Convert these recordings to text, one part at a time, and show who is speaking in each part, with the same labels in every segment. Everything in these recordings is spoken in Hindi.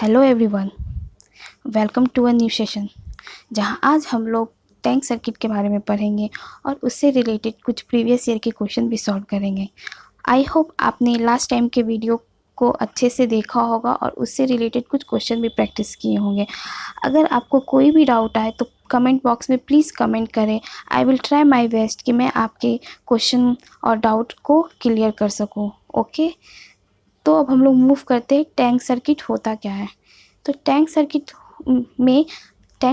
Speaker 1: Hello everyone, welcome to a new session जहां आज हम लोग टैंक सर्किट के बारे में पढ़ेंगे और उससे रिलेटेड कुछ प्रीवियस ईयर के क्वेश्चन भी सॉल्व करेंगे। आई होप आपने लास्ट टाइम के वीडियो को अच्छे से देखा होगा और उससे रिलेटेड कुछ क्वेश्चन भी प्रैक्टिस किए होंगे। अगर आपको कोई भी डाउट आए तो कमेंट बॉक्स में प्लीज़ कमेंट करें। I will try my best कि मैं आपके क्वेश्चन और डाउट को क्लियर कर सकूं। ओके, तो अब हम लोग मूव करते हैं टैंक सर्किट होता क्या है। तो टैंक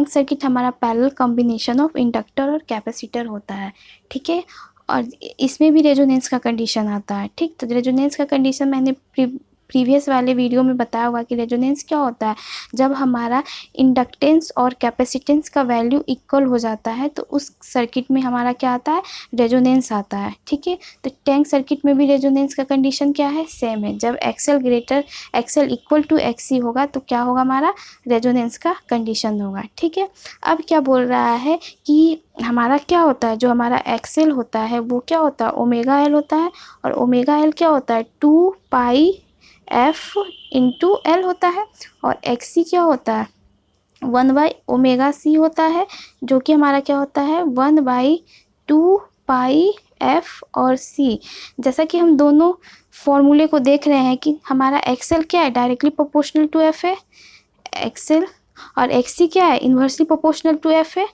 Speaker 1: सर्किट हमारा पैरेलल कॉम्बिनेशन ऑफ इंडक्टर और कैपेसिटर होता है, ठीक है। और इसमें भी रेजोनेंस का कंडीशन आता है, ठीक। तो रेजोनेंस का कंडीशन मैंने प्रीवियस वाले वीडियो में बताया हुआ कि रेजोनेंस क्या होता है, जब हमारा इंडक्टेंस और कैपेसिटेंस का वैल्यू इक्वल हो जाता है तो उस सर्किट में हमारा क्या आता है, रेजोनेंस आता है, ठीक है। तो टैंक सर्किट में भी रेजोनेंस का कंडीशन क्या है, सेम है। जब एक्सएल इक्वल टू एक्सी होगा तो क्या होगा, हमारा रेजोनेंस का कंडीशन होगा, ठीक है। अब क्या बोल रहा है कि हमारा क्या होता है, जो हमारा एक्सएल होता है वो क्या होता है, ओमेगा एल होता है। और ओमेगा एल क्या होता है, 2πf इंटू एल होता है। और एक्सी क्या होता है, 1/ओमेगा सी होता है, जो कि हमारा क्या होता है, 1/2πf और सी। जैसा कि हम दोनों फॉर्मूले को देख रहे हैं कि हमारा एक्सएल क्या है, डायरेक्टली प्रोपोर्शनल टू एफ है एक्सएल, और एक्सी क्या है, इन्वर्सली प्रोपोर्शनल टू एफ है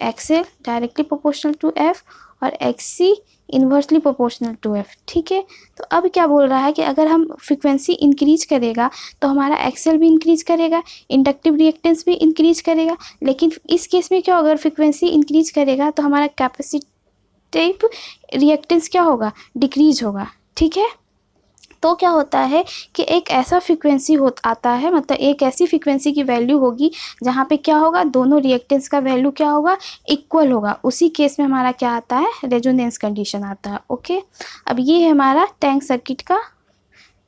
Speaker 1: XL, directly proportional to F, और XC inversely proportional to F, ठीक है। तो अब क्या बोल रहा है कि अगर हम फ्रीक्वेंसी इंक्रीज करेगा तो हमारा एक्सएल भी इंक्रीज करेगा, इंडक्टिव रिएक्टेंस भी इंक्रीज करेगा। लेकिन इस केस में क्या होगा, अगर फ्रीक्वेंसी इंक्रीज करेगा तो हमारा कैपेसिटिव रिएक्टेंस क्या होगा, डिक्रीज होगा, ठीक है। तो क्या होता है कि एक ऐसा फ्रीक्वेंसी आता है, मतलब एक ऐसी फ्रीक्वेंसी की वैल्यू होगी जहाँ पे क्या होगा, दोनों रिएक्टेंस का वैल्यू क्या होगा, इक्वल होगा। उसी केस में हमारा क्या आता है, रेजोनेंस कंडीशन आता है, ओके। अब ये है हमारा टैंक सर्किट का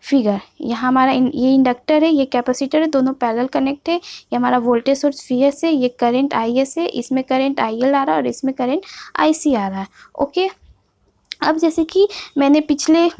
Speaker 1: फिगर। यहाँ हमारा ये इंडक्टर है, ये कैपेसिटर है, दोनों पैरेलल कनेक्ट है। ये हमारा वोल्टेज सोर्स वीएस है, ये करंट आईएस है, इसमें करंट आईएल आ रहा है और इसमें करंट आईसी आ रहा है, ओके। अब जैसे कि मैंने पिछले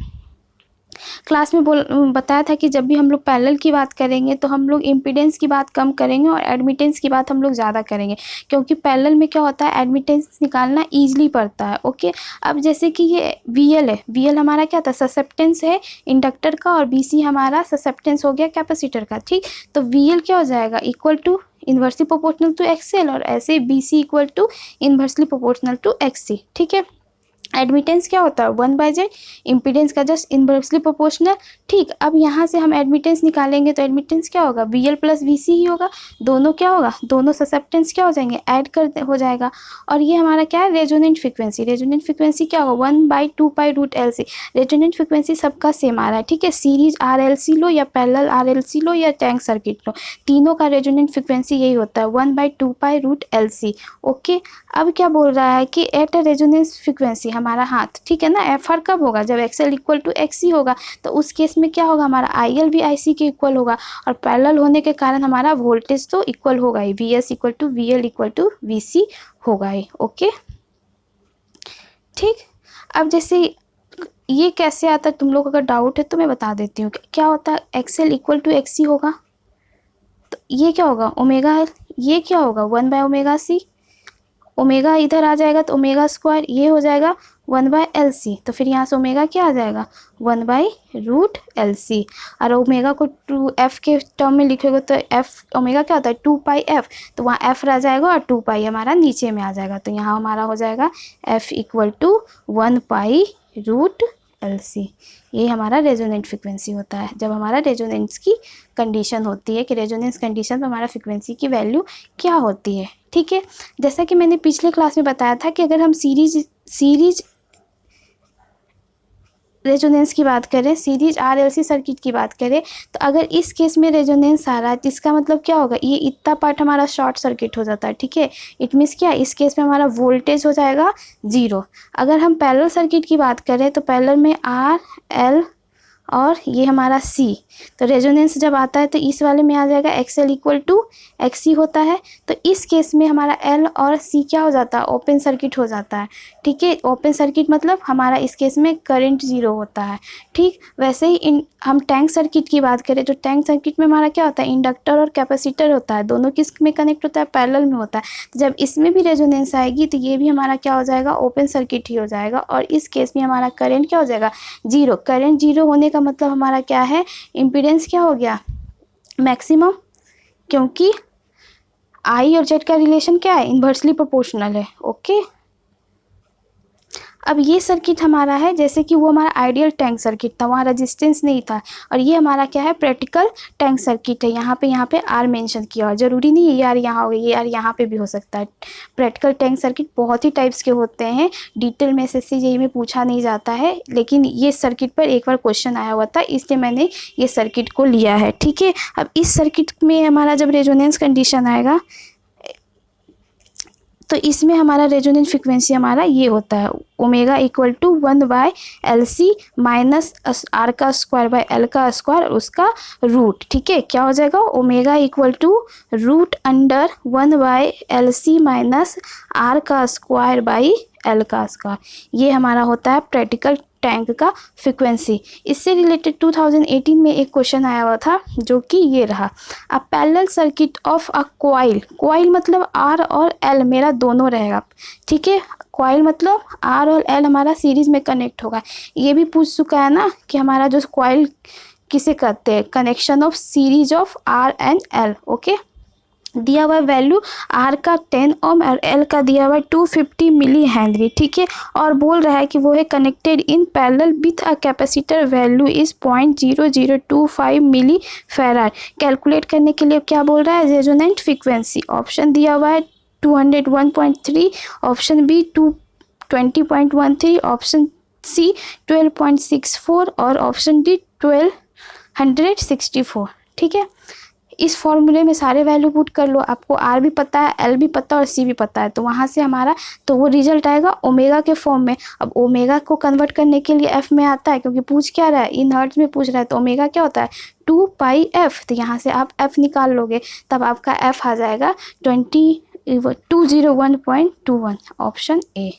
Speaker 1: क्लास में बताया था कि जब भी हम लोग पैरेलल की बात करेंगे तो हम लोग इम्पीडेंस की बात कम करेंगे और एडमिटेंस की बात हम लोग ज़्यादा करेंगे, क्योंकि पैरेलल में क्या होता है, एडमिटेंस निकालना ईजिली पड़ता है, ओके। अब जैसे कि ये वीएल है, वीएल हमारा क्या था, ससेप्टेंस है इंडक्टर का, और बीसी हमारा ससेप्टेंस हो गया कैपेसिटर का, ठीक। तो वीएल क्या हो जाएगा, equal to inversely proportional to XL, और ऐसे BC equal to inversely proportional to XC, ठीक है। एडमिटेंस क्या होता है, 1/z, इम्पीडेंस का जस्ट इन्वर्सली प्रोपोर्शनल, ठीक। अब यहाँ से हम एडमिटेंस निकालेंगे तो एडमिटेंस क्या होगा, वीएल प्लस वीसी ही होगा। दोनों क्या होगा, दोनों ससेप्टेंस क्या हो जाएंगे, ऐड कर हो जाएगा। और ये हमारा क्या है, रेजोनेंट फ्रीक्वेंसी। रेजोनेंट फ्रीक्वेंसी क्या होगा, 1/2π√LC। रेजोनेंट फ्रीक्वेंसी सबका सेम आ रहा है, ठीक है। सीरीज RLC लो या पैरेलल RLC लो या टैंक सर्किट लो, तीनों का रेजोनेंट फ्रीक्वेंसी यही होता है, 1/2π√LC, ओके। अब क्या बोल रहा है कि एट अ रेजोनेंस फ्रीक्वेंसी, हमारा हाथ, ठीक है ना। एफ आर कब होगा, जब एक्सएल इक्वल टू एक्सी होगा, तो उस केस में क्या होगा, हमारा आईएल भी आईसी के इक्वल होगा। और पैरेलल होने के कारण हमारा वोल्टेज तो इक्वल होगा ही, VS equal to VL equal to VC होगा ही, ओके, ठीक। अब जैसे ये कैसे आता है, तुम लोग अगर डाउट है तो मैं बता देती हूँ क्या होता है। एक्सएल इक्वल टू एक्सी होगा तो ये क्या होगा, ओमेगा एल। ये क्या होगा, 1/ओमेगा सी। ओमेगा इधर आ जाएगा तो ओमेगा स्क्वायर, ये हो जाएगा 1/LC। तो फिर यहाँ से ओमेगा क्या आ जाएगा, 1/√LC। और ओमेगा को 2f के टर्म में लिखोगे तो f ओमेगा क्या होता है, 2πf, तो वहाँ f रह जाएगा और 2π हमारा नीचे में आ जाएगा। तो यहाँ हमारा हो जाएगा f इक्वल टू 1π√LC। ये हमारा रेजोनेंट फ्रिक्वेंसी होता है, जब हमारा रेजोनेंस की कंडीशन होती है कि रेजोनेंस कंडीशन में हमारा फ्रिक्वेंसी की वैल्यू क्या होती है, ठीक है। जैसा कि मैंने पिछले क्लास में बताया था कि अगर हम सीरीज रेजोनेंस की बात करें, सीरीज RLC सर्किट की बात करें, तो अगर इस केस में रेजोनेंस आ रहा है तो इसका मतलब क्या होगा, ये इतना पार्ट हमारा शॉर्ट सर्किट हो जाता है, ठीक है। इट मीन्स क्या, इस केस में हमारा वोल्टेज हो जाएगा 0। अगर हम पैरेलल सर्किट की बात करें तो पैरेलल में RL और ये हमारा C। तो रेजोनेंस जब आता है तो इस वाले में आ जाएगा XL इक्वल टू XC होता है। तो इस केस में हमारा L और C क्या हो जाता है, ओपन सर्किट हो जाता है। ठीक है, ओपन सर्किट मतलब हमारा इस केस में करंट 0 होता है। ठीक, वैसे ही हम टैंक सर्किट की बात करें तो टैंक सर्किट में हमारा क्या होता है, इंडक्टर और कैपेसिटर होता है, दोनों किस में कनेक्ट होता है, पैरेलल में होता है। तो जब इसमें भी रेजोनेंस आएगी तो ये भी हमारा क्या हो जाएगा, ओपन सर्किट ही हो जाएगा। और इस केस में हमारा करंट क्या हो जाएगा, 0। करंट 0 होने का मतलब हमारा क्या है, इम्पीडेंस क्या हो गया, मैक्सिमम, क्योंकि I और Z का रिलेशन क्या है, इन्वर्सली प्रोपोर्शनल है। ओके, अब ये सर्किट हमारा है जैसे कि वो हमारा आइडियल टैंक सर्किट था, वहाँ रेजिस्टेंस नहीं था। और ये हमारा क्या है, प्रैक्टिकल टैंक सर्किट है। यहाँ पे आर मेंशन किया हुआ, जरूरी नहीं है ये आर यहाँ हो, ये आर यहाँ पे भी हो सकता है। प्रैक्टिकल टैंक सर्किट बहुत ही टाइप्स के होते हैं, डिटेल में SSC JEE में पूछा नहीं जाता है, लेकिन ये सर्किट पर एक बार क्वेश्चन आया हुआ था, इसलिए मैंने ये सर्किट को लिया है। ठीक है, अब इस सर्किट में हमारा जब रेजोनेंस कंडीशन आएगा तो इसमें हमारा रेजोनेंस फ्रिक्वेंसी हमारा ये होता है, omega equal to 1/LC minus R का स्क्वायर बाय एल का स्क्वायर और उसका रूट। ठीक है, क्या हो जाएगा, omega equal to root under 1/LC minus R का स्क्वायर बाई एल का स्क्वायर। ये हमारा होता है प्रैक्टिकल टैंक का फ्रिक्वेंसी। इससे रिलेटेड 2018 में एक क्वेश्चन आया हुआ था जो कि ये रहा, a parallel circuit of a coil. Coil मतलब R और L मेरा दोनों रहेगा। ठीक है, कॉइल मतलब R और L हमारा सीरीज में कनेक्ट होगा। ये भी पूछ चुका है ना कि हमारा जो कॉइल किसे कहते हैं, connection of series of R and L। Okay, दिया हुआ वैल्यू R का 10 ओम और L का दिया हुआ 250 मिली हेनरी। ठीक है, और बोल रहा है कि वो है connected in parallel with a capacitor, value is 0.0025 milli farad. Calculate करने के लिए क्या बोल रहा है, रेजोनेंट फ्रीक्वेंसी। ऑप्शन दिया हुआ है 201.3, ऑप्शन बी 220.13, ऑप्शन सी 12.64 और ऑप्शन डी 1264। ठीक है, इस फॉर्मूले में सारे वैल्यू पुट कर लो, आपको R भी पता है, L भी पता है और C भी पता है, तो वहाँ से हमारा तो वो रिजल्ट आएगा ओमेगा के फॉर्म में। अब ओमेगा को कन्वर्ट करने के लिए F में आता है, क्योंकि पूछ क्या रहा है, इन हर्ट्ज में पूछ रहा है, तो ओमेगा क्या होता है 2πf। तो यहाँ से आप F निकाल लोगे, तब आपका F आ जाएगा 201.21, option A.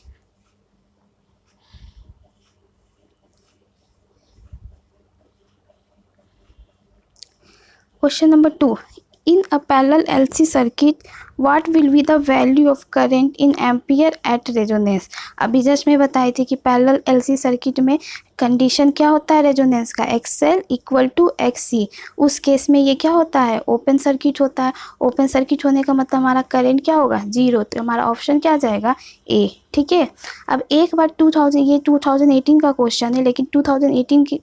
Speaker 1: Question number 2. In a parallel LC circuit, what will be the value of current in ampere at resonance? अभी जस्ट मैं बताई थी कि पैरेलल LC सर्किट में कंडीशन क्या होता है रेजोनेंस का, XL इक्वल टू XC। उस केस में ये क्या होता है, ओपन सर्किट होता है। ओपन सर्किट होने का मतलब हमारा करंट क्या होगा, 0। तो हमारा ऑप्शन क्या आ जाएगा, ए। ठीक है, अब एक बार 2018 का क्वेश्चन है, लेकिन 2018 की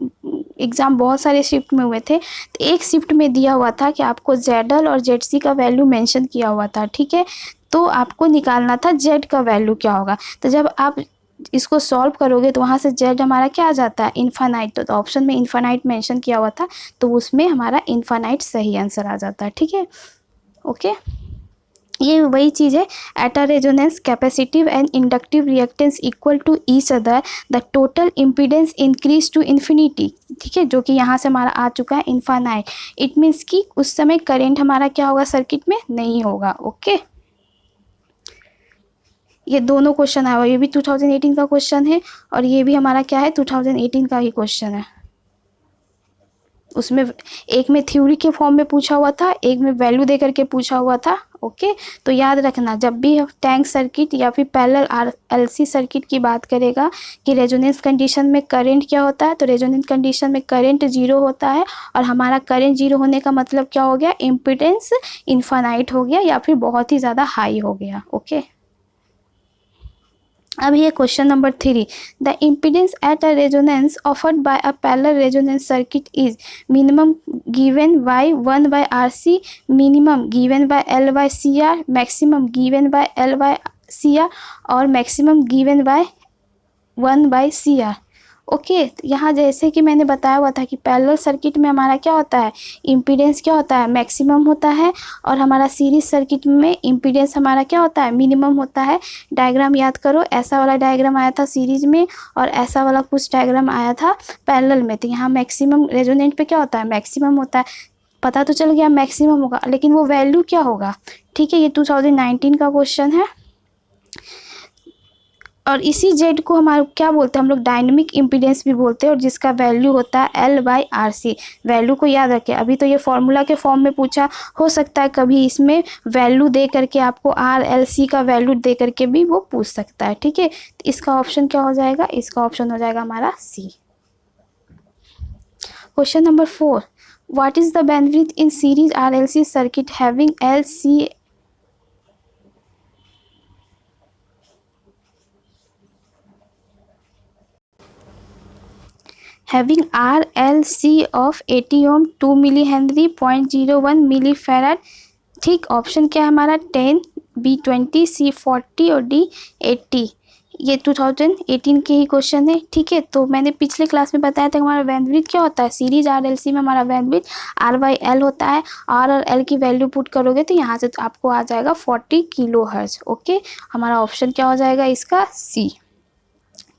Speaker 1: एग्ज़ाम बहुत सारे शिफ्ट में हुए थे, तो एक शिफ्ट में दिया हुआ था कि आपको ZL और ZC का वैल्यू मेंशन किया हुआ था। ठीक है, तो आपको निकालना था Z का वैल्यू क्या होगा। तो जब आप इसको सॉल्व करोगे तो वहाँ से Z हमारा क्या आ जाता है, इन्फानाइट। तो ऑप्शन में इन्फानाइट मेंशन किया हुआ था, तो उसमें हमारा इन्फानाइट सही आंसर आ जाता है। ठीक है, ओके, ये वही चीज़ है, at a resonance capacitive and inductive reactance equal to each other, the total impedance increase to infinity. ठीक है, जो कि यहाँ से हमारा आ चुका है इन्फानाइट। इट मीन्स कि उस समय करंट हमारा क्या होगा, सर्किट में नहीं होगा। ओके, ये दोनों क्वेश्चन आया हुआ, ये भी 2018 का क्वेश्चन है और ये भी हमारा क्या है, 2018 का ही क्वेश्चन है। उसमें एक में थ्योरी के फॉर्म में पूछा हुआ था, एक में वैल्यू दे करके पूछा हुआ था। ओके, तो याद रखना, जब भी टैंक सर्किट या फिर पैरेलल LC सर्किट की बात करेगा कि रेजोनेंस कंडीशन में करंट क्या होता है, तो रेजोनेंस कंडीशन में करंट 0 होता है। और हमारा करंट 0 होने का मतलब क्या हो गया, इम्पीडेंस इन्फानाइट हो गया या फिर बहुत ही ज़्यादा हाई हो गया। ओके, अब ये question number 3, the impedance eight a resonance offered by a parallel resonance circuit is minimum given by 1/RC, minimum given by L/CR, maximum given by L/CR और maximum given by 1/CR। Okay. यहाँ जैसे कि मैंने बताया हुआ था कि पैरेलल सर्किट में हमारा क्या होता है, इम्पीडेंस क्या होता है, मैक्सिमम होता है, और हमारा सीरीज सर्किट में इम्पीडेंस हमारा क्या होता है, मिनिमम होता है। डायग्राम याद करो, ऐसा वाला डायग्राम आया था सीरीज में और ऐसा वाला कुछ डायग्राम आया था पैरेलल में। तो यहाँ मैक्सिमम रेजोनेंट पे क्या होता है, मैक्सिमम होता है। पता तो चल गया मैक्सिमम होगा, लेकिन वो वैल्यू क्या होगा, ठीक है। ये 2019 का क्वेश्चन है। और इसी जेड को हमारे क्या बोलते हैं हम लोग, डायनेमिक इम्पीडेंस भी बोलते हैं, और जिसका वैल्यू होता है L/RC। वैल्यू को याद रखें। अभी तो ये फॉर्मूला के फॉर्म में पूछा, हो सकता है कभी इसमें वैल्यू दे करके आपको RLC का वैल्यू दे करके भी वो पूछ सकता है, ठीक है। तो इसका ऑप्शन क्या हो जाएगा, इसका ऑप्शन हो जाएगा हमारा C। Question number 4, what is the bandwidth in series RLC circuit having having RLC of 80 ohm, 2 milli henry, 0.01 milli farad, ठीक। ऑप्शन क्या है हमारा, 10, B 20, C 40 और D 80। ये 2018 के ही क्वेश्चन है, ठीक है। तो मैंने पिछले क्लास में बताया था हमारा बैंडविड्थ क्या होता है, सीरीज RLC में हमारा बैंडविड्थ R/L होता है। R और L की वैल्यू पुट करोगे तो यहाँ से तो आपको आ जाएगा 40 किलोहर्ट्ज, ओके। हमारा ऑप्शन क्या हो जाएगा इसका, C,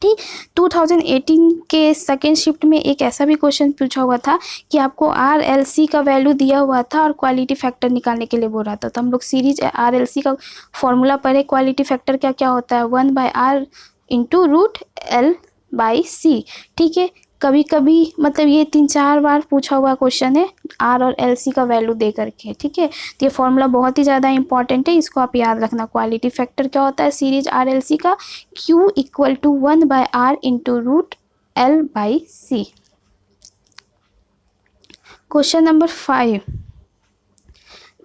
Speaker 1: ठीक। 2018 के सेकेंड शिफ्ट में एक ऐसा भी क्वेश्चन पूछा हुआ था कि आपको RLC का वैल्यू दिया हुआ था और क्वालिटी फैक्टर निकालने के लिए बोल रहा था। तो हम लोग सीरीज RLC का फॉर्मूला पढ़े, क्वालिटी फैक्टर क्या क्या होता है, 1/R इंटू रूट L/C, ठीक है। कभी कभी मतलब ये 3-4 बार पूछा हुआ क्वेश्चन है R और LC का वैल्यू दे करके, ठीक है। तो ये फॉर्मूला बहुत ही ज़्यादा इंपॉर्टेंट है, इसको आप याद रखना। क्वालिटी फैक्टर क्या होता है सीरीज RLC का, Q = 1/R into root L/C। Question number 5,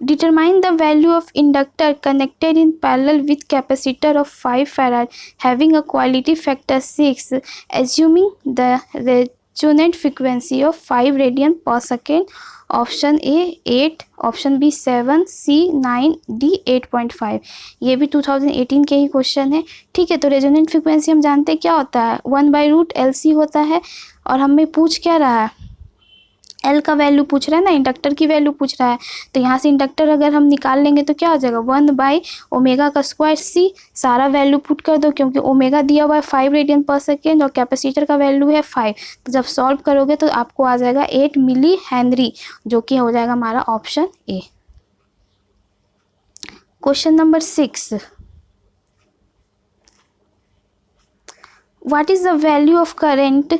Speaker 1: determine the value of inductor connected in parallel with capacitor of 5 farad having a quality factor 6, assuming the resonant frequency of 5 radian per second। Option A 8, option B 7, C 9, D 8.5। ये भी 2018 के ही क्वेश्चन है, ठीक है। तो रेजोनेंट फ्रिक्वेंसी हम जानते हैं क्या होता है, 1/√LC होता है। और हमें पूछ क्या रहा है, L का वैल्यू पूछ रहा है ना, इंडक्टर की वैल्यू पूछ रहा है। तो यहाँ से इंडक्टर अगर हम निकाल लेंगे तो क्या हो जाएगा, 1/ω² C। सारा वैल्यू पुट कर दो, क्योंकि ओमेगा दिया हुआ है 5 रेडियन पर सेकेंड और कैपेसिटर का वैल्यू है 5। तो जब सॉल्व करोगे तो आपको आ जाएगा 8 मिली हेनरी, जो कि हो जाएगा हमारा option A। Question number 6, what is the value of current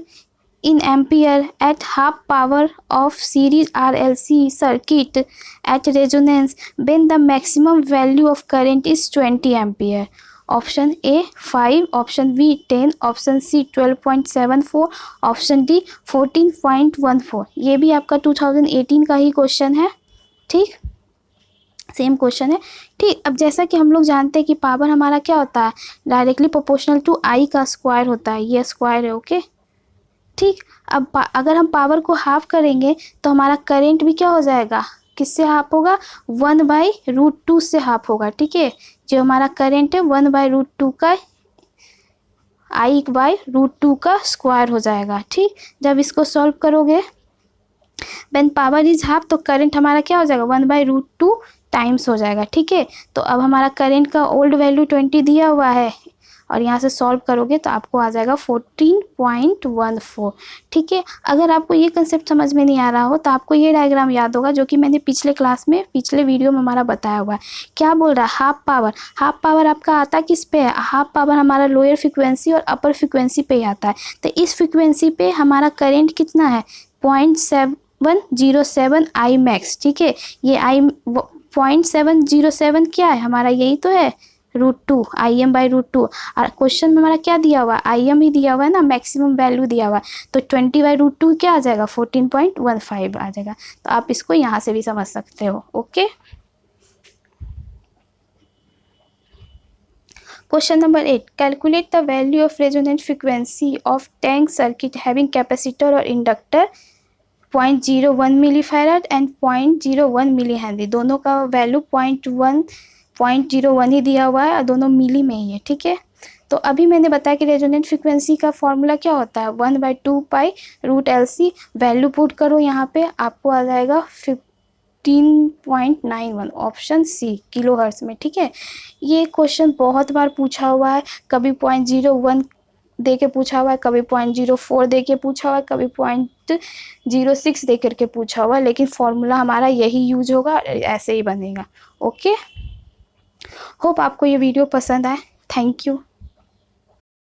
Speaker 1: in ampere at half power of series RLC circuit at resonance when the maximum value of current is 20 ampere। Option A 5, option B 10, option C 12.74, option D 14.14। ये भी आपका 2018 का ही क्वेश्चन है, ठीक, सेम क्वेश्चन है, ठीक। अब जैसा कि हम लोग जानते हैं कि पावर हमारा क्या होता है, डायरेक्टली प्रोपोर्शनल टू I का स्क्वायर होता है, ये स्क्वायर है, ओके, ठीक। अब अगर हम पावर को हाफ करेंगे तो हमारा करंट भी क्या हो जाएगा, किससे हाफ होगा, 1/√2 से हाफ होगा, ठीक है। जो हमारा करंट है 1/√2 का I/√2 का स्क्वायर हो जाएगा, ठीक। जब इसको सॉल्व करोगे व्हेन पावर इज हाफ तो करंट हमारा क्या हो जाएगा, 1/√2 टाइम्स हो जाएगा, ठीक है। तो अब हमारा करंट का ओल्ड वैल्यू 20 दिया हुआ है और यहाँ से सॉल्व करोगे तो आपको आ जाएगा 14.14, ठीक है। अगर आपको ये कंसेप्ट समझ में नहीं आ रहा हो तो आपको ये डायग्राम याद होगा, जो कि मैंने पिछले क्लास में पिछले वीडियो में हमारा बताया हुआ है। क्या बोल रहा है, हाफ पावर। हाफ पावर आपका आता किस पे है, हाफ पावर हमारा लोअर फ्रिक्वेंसी और अपर फ्रिक्वेंसी पे ही आता है। तो इस फ्रिक्वेंसी पे हमारा करेंट कितना है, 0.707 I max, ठीक है। ये 0.707 क्या है हमारा, यही तो है √2 IM/√2। और क्वेश्चन में हमारा क्या दिया हुआ है, IM ही दिया हुआ है ना, मैक्सिमम वैल्यू दिया हुआ है। तो 20/√2 क्या आ जाएगा, 14.15 आ जाएगा। तो आप इसको यहाँ से भी समझ सकते हो, okay. Question number 8, calculate the value of resonant frequency of tank circuit having capacitor और inductor 0.01 milli farad and 0.01 milli henry. दोनों का वैल्यू 0.01 ही दिया हुआ है और दोनों मिली में ही है, ठीक है। तो तो अभी मैंने बताया कि रेजोनेंट फ्रिक्वेंसी का फॉर्मूला क्या होता है, 1/2π√LC। वैल्यू पुट करो यहाँ पे, आपको आ जाएगा 15.91, ऑप्शन सी, किलो हर्ट्ज में। ठीक है, ये क्वेश्चन बहुत बार पूछा हुआ है, कभी 0.01 दे के पूछा हुआ है, कभी 0.04 दे के पूछा हुआ है, कभी 0.06 दे करके पूछा हुआ है, लेकिन फॉर्मूला हमारा यही यूज होगा, ऐसे ही बनेगा। ओके, होप आपको ये वीडियो पसंद आए। Thank you.